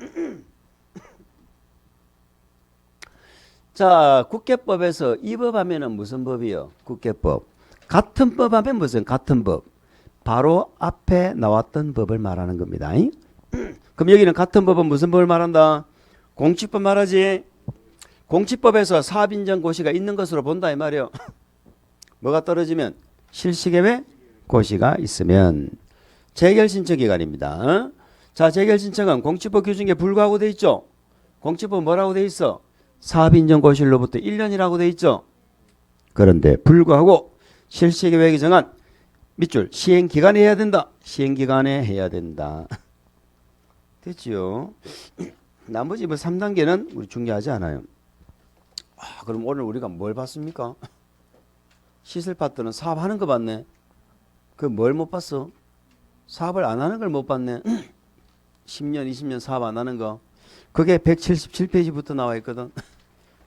자, 국회법에서 이 법 하면은 무슨 법이요? 국회법. 같은 법 하면 무슨 같은 법? 바로 앞에 나왔던 법을 말하는 겁니다. 그럼 여기는 같은 법은 무슨 법을 말한다? 공취법 말하지. 공취법에서 사업인정 고시가 있는 것으로 본다 이 말이요. 뭐가 떨어지면? 실시계획 고시가 있으면 재결 신청 기간입니다. 자, 재결 신청은 공취법 규정에 불구하고 돼 있죠. 공취법 뭐라고 돼 있어? 사업인정 고시로부터 1년이라고 돼 있죠. 그런데 불구하고 실시계획이 정한 밑줄 시행기간에 해야 된다. 시행기간에 해야 된다. 됐지요? 나머지 뭐 3단계는 우리 중요하지 않아요. 그럼 오늘 우리가 뭘 봤습니까? 시설 파트는 사업하는 거 봤네. 그 뭘 못 봤어? 사업을 안 하는 걸 못 봤네. 10년, 20년 사업 안 하는 거. 그게 177페이지부터 나와 있거든.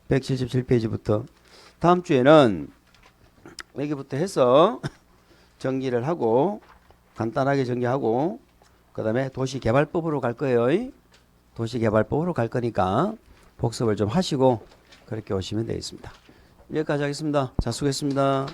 177페이지부터. 다음 주에는 여기부터 해서 정리를 하고 간단하게 정리하고 그 다음에 도시개발법으로 갈 거예요. 도시개발법으로 갈 거니까 복습을 좀 하시고 그렇게 오시면 되겠습니다. 여기까지 하겠습니다. 자, 수고했습니다.